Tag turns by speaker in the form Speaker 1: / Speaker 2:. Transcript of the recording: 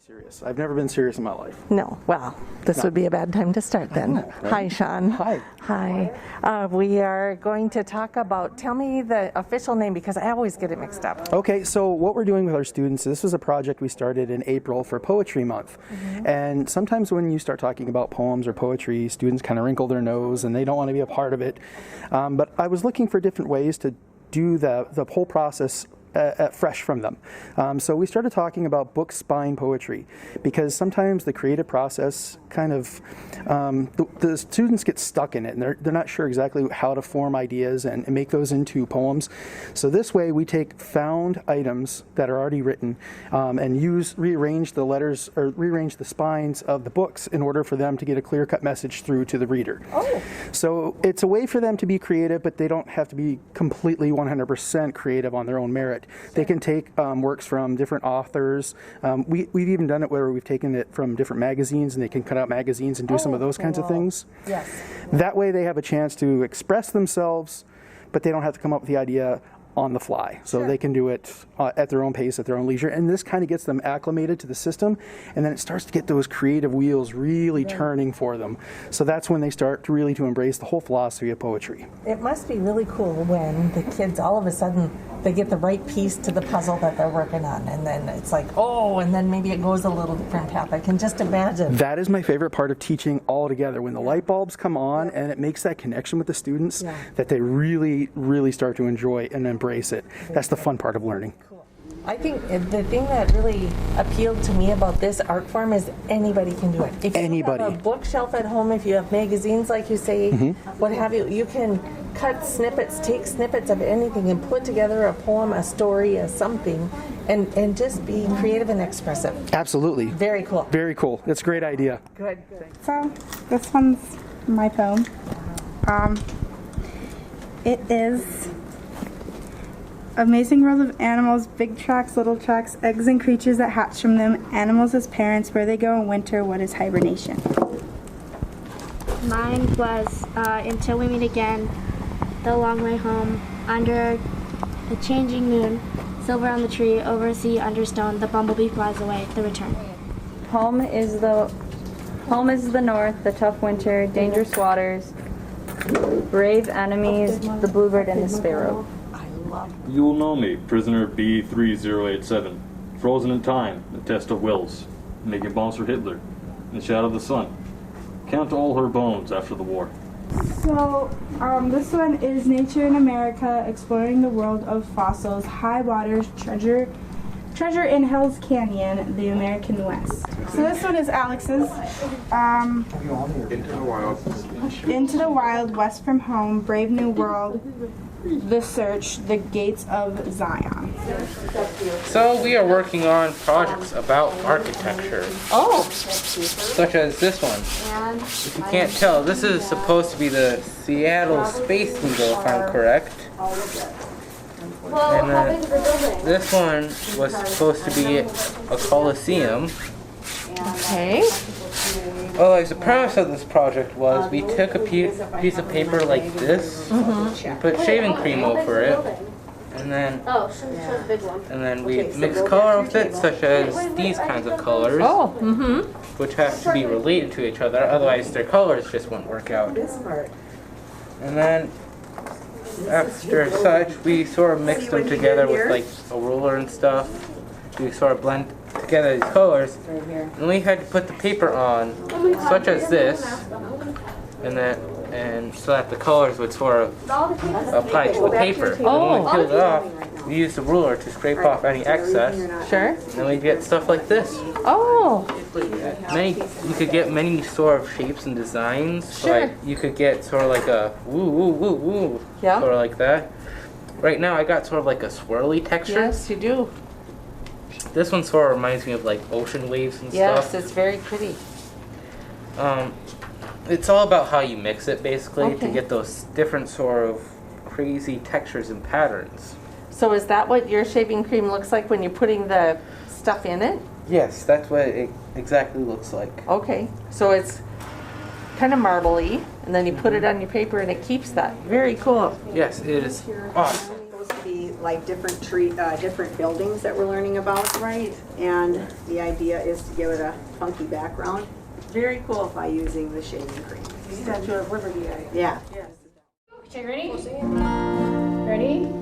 Speaker 1: Serious. I've never been serious in my life.
Speaker 2: No. Well, this would be a bad time to start then.
Speaker 1: Right?
Speaker 2: Hi, Sean.
Speaker 1: Hi.
Speaker 2: Hi. We are going to talk about, tell me the official name because I always get it mixed up.
Speaker 1: Okay, so what we're doing with our students, this was a project we started in April for Poetry Month. And sometimes when you start talking about poems or poetry, students kind of wrinkle their nose and they don't want to be a part of it. But I was looking for different ways to do the whole process fresh from them. So we started talking about book spine poetry because sometimes the creative process kind of, the students get stuck in it and they're not sure exactly how to form ideas and make those into poems. So this way we take found items that are already written and rearrange the letters or rearrange the spines of the books in order for them to get a clear-cut message through to the reader.
Speaker 2: Oh. So
Speaker 1: it's a way for them to be creative, but they don't have to be completely 100% creative on their own merit. They can take works from different authors. We've even done it where we've taken it from different magazines and they can cut out magazines and do some of those kinds of things.
Speaker 2: Yes.
Speaker 1: That way they have a chance to express themselves, but they don't have to come up with the idea on the fly. So they can do it at their own pace, at their own leisure. And this kind of gets them acclimated to the system. And then it starts to get those creative wheels really turning for them. So that's when they start to really embrace the whole philosophy of poetry.
Speaker 2: It must be really cool when the kids all of a sudden they get the right piece to the puzzle that they're working on, and then it's like, oh, and then maybe it goes a little different path. I can just imagine.
Speaker 1: That is my favorite part of teaching altogether, when the light bulbs come on and it makes that connection with the students that they really, really start to enjoy and embrace it. That's the fun part of learning.
Speaker 2: Cool. I think the thing that really appealed to me about this art form is anybody can do it. If you have a bookshelf at home, if you have magazines, like you say, what have you, you can cut snippets, take snippets of anything and put together a poem, a story, a something, and just be creative and expressive.
Speaker 1: Absolutely.
Speaker 2: Very cool.
Speaker 1: Very cool. It's a great idea.
Speaker 2: Good.
Speaker 3: So this one's my poem. It is amazing world of animals, big tracks, little tracks, eggs and creatures that hatch from them, animals as parents, where they go in winter, what is hibernation?
Speaker 4: Mine was Until We Meet Again, The Long Way Home, Under the Changing Moon, Silver on the Tree, Over Sea, Under Stone, The Bumblebee Flies Away, The Return.
Speaker 5: Home is the north, the tough winter, dangerous waters, brave enemies, the bluebird and the sparrow.
Speaker 6: You will know me, prisoner B3087, frozen in time, the test of wills, making bombs for Hitler, in the shadow of the sun. Count all her bones after the war.
Speaker 3: So this one is Nature in America, exploring the world of fossils, high waters, treasure in Hell's Canyon, the American West. So this one is Alex's. Into the wild, west from home, brave new world, the search, the gates of Zion.
Speaker 7: So we are working on projects about architecture.
Speaker 2: Oh.
Speaker 7: Such as this one. If you can't tell, this is supposed to be the Seattle Space Needle, if I'm correct. And then this one was supposed to be a Coliseum.
Speaker 2: Okay.
Speaker 7: Well, the premise of this project was we took a piece of paper like this, we put shaving cream over it, and then we mixed color with it, such as these kinds of colors, which have to be related to each other, otherwise their colors just won't work out. And then after such, we sort of mixed them together with like a ruler and stuff. We sort of blend together these colors, and we had to put the paper on, such as this, and so that the colors would sort of apply to the paper. And when we peeled it off, we used the ruler to scrape off any excess.
Speaker 2: Sure.
Speaker 7: And then we get stuff like this.
Speaker 2: Oh.
Speaker 7: You could get many sort of shapes and designs.
Speaker 2: Sure.
Speaker 7: Like you could get sort of like a woo woo woo woo,
Speaker 2: yeah,
Speaker 7: sort of like that. Right now I got sort of like a swirly texture.
Speaker 2: Yes, you do.
Speaker 7: This one sort of reminds me of like ocean waves and stuff.
Speaker 2: Yes, it's very pretty.
Speaker 7: It's all about how you mix it, basically, to get those different sort of crazy textures and patterns.
Speaker 2: So is that what your shaving cream looks like when you're putting the stuff in it?
Speaker 7: Yes, that's what it exactly looks like.
Speaker 2: Okay, so it's kind of marbly, and then you put it on your paper and it keeps that. Very cool.
Speaker 7: Yes, it is awesome.
Speaker 8: be like different different buildings that we're learning about.
Speaker 2: Right.
Speaker 8: And the idea is to give it a funky background
Speaker 2: Very cool.
Speaker 8: by using the shaving cream.
Speaker 2: Statue of Liberty.
Speaker 8: Yeah.
Speaker 2: Yes.
Speaker 9: Okay, ready? Ready?